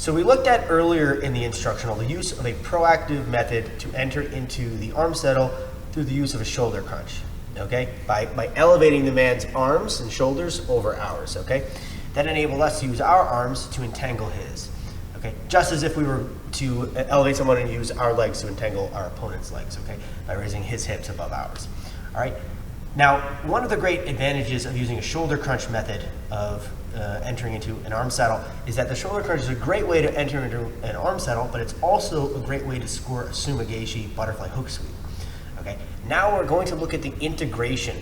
So we looked at earlier in the instructional the use of a proactive method to enter into the arm settle through the use of a shoulder crunch, okay? By elevating the man's arms and shoulders over ours, okay? That enabled us to use our arms to entangle his, okay? Just as if we were to elevate someone and use our legs to entangle our opponent's legs, okay? By raising his hips above ours, all right? Now, one of the great advantages of using a shoulder crunch method of entering into an arm saddle is that the shoulder crunch is a great way to enter into an arm saddle, but it's also a great way to score a sumigaeshi butterfly hook sweep. Okay. Now we're going to look at the integration,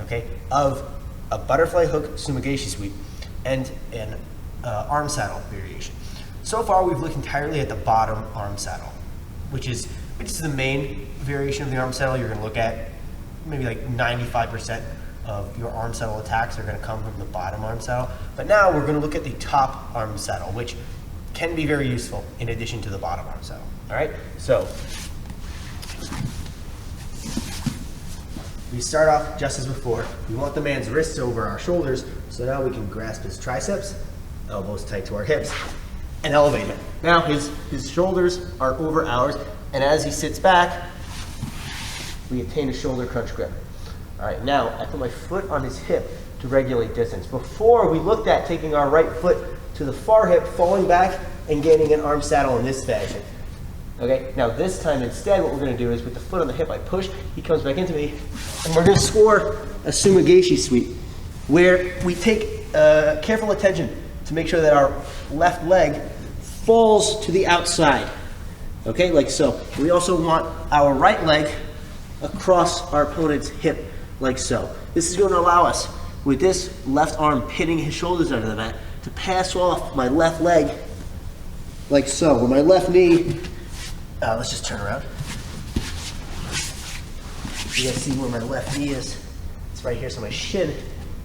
okay, of a butterfly hook sumigaeshi sweep and an arm saddle variation. So far, we've looked entirely at the bottom arm saddle, which is the main variation of the arm saddle. You're going to look at maybe like 95% of your arm saddle attacks are going to come from the bottom arm saddle. But now we're going to look at the top arm saddle, which can be very useful in addition to the bottom arm saddle. All right, so we start off just as before. We want the man's wrists over our shoulders, so now we can grasp his triceps, elbows tight to our hips, and elevate him. Now his shoulders are over ours, and as he sits back, we attain a shoulder crunch grip. All right, now I put my foot on his hip to regulate distance. Before, we looked at taking our right foot to the far hip, falling back, and gaining an arm saddle in this fashion. Okay, now this time instead, what we're going to do is with the foot on the hip, I push, he comes back into me, and we're going to score a sumigaeshi sweep, where we take careful attention to make sure that our left leg falls to the outside. Okay, like so. We also want our right leg across our opponent's hip, like so. This is going to allow us, with this left arm pinning his shoulders under the mat, to pass off my left leg, like so. With my left knee, let's just turn around. You guys see where my left knee is? It's right here, so my shin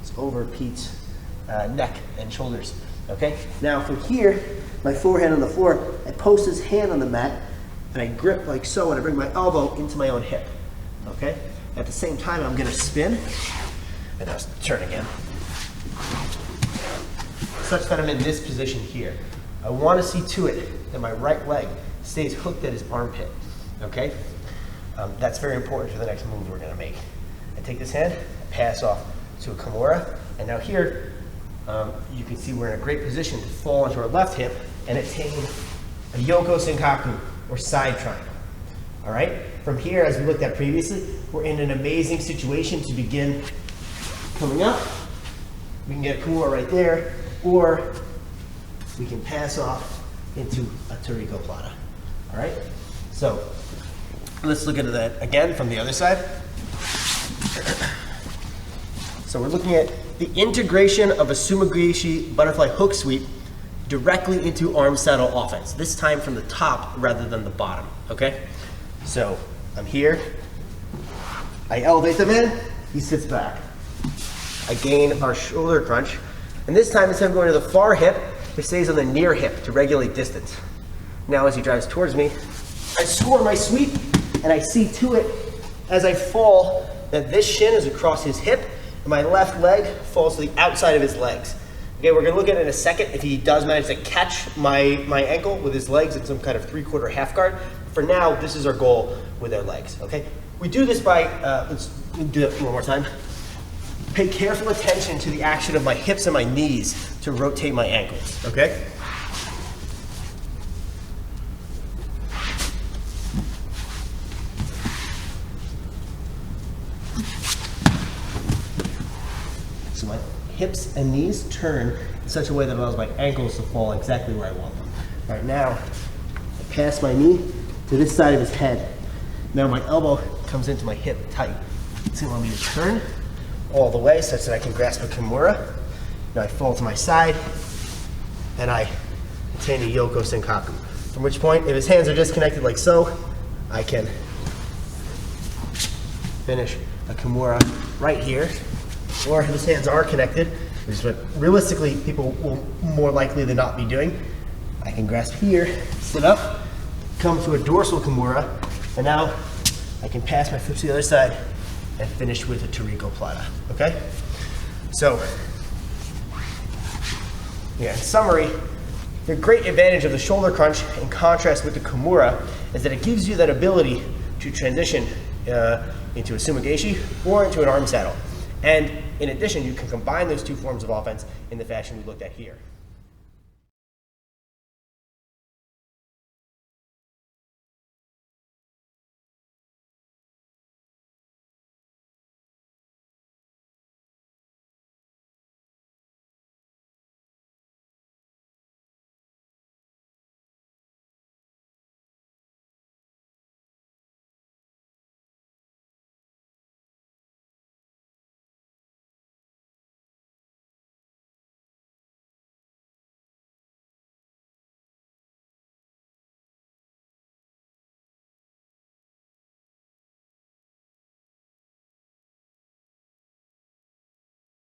is over Pete's neck and shoulders. Okay? Now from here, my forehand on the floor, I post his hand on the mat, and I grip like so, and I bring my elbow into my own hip. Okay? At the same time, I'm going to spin, and I'll turn again, such that I'm in this position here. I want to see to it that my right leg stays hooked at his armpit. Okay? That's very important for the next move we're going to make. I take this hand, pass off to a kimura, and now here, you can see we're in a great position to fall into our left hip and attain a yoko senkaku, or side triangle. All right? From here, as we looked at previously, we're in an amazing situation to begin coming up. We can get a kimura right there, or we can pass off into a toriko plata. All right? So let's look at that again from the other side. So we're looking at the integration of a sumigaeshi butterfly hook sweep directly into arm saddle offense, this time from the top rather than the bottom, okay? So I'm here, I elevate the man, he sits back. I gain our shoulder crunch, and this time instead of going to the far hip, it stays on the near hip to regulate distance. Now as he drives towards me, I score my sweep, and I see to it as I fall that this shin is across his hip, and my left leg falls to the outside of his legs. Okay, we're gonna look at it in a second if he does manage to catch my ankle with his legs in some kind of 3/4 half guard. For now, this is our goal with our legs, okay? We do this by, let's do it one more time. Pay careful attention to the action of my hips and my knees to rotate my ankles, okay? So my hips and knees turn in such a way that allows my ankles to fall exactly where I want them. All right, now I pass my knee to this side of his head. Now my elbow comes into my hip tight. It's gonna allow me to turn all the way such that I can grasp a kimura. Now I fall to my side and I attain a yoko senkaku. From which point, if his hands are disconnected like so, I can finish a kimura right here. Or if his hands are connected, which is what realistically people will more likely than not be doing, I can grasp here, sit up, come to a dorsal kimura, and now I can pass my foot to the other side and finish with a toriko plata, okay? So, yeah, in summary, The great advantage of the shoulder crunch, in contrast with the Kimura, is that it gives you that ability to transition into a sumigashi or into an arm saddle. And in addition, you can combine those two forms of offense in the fashion we looked at here.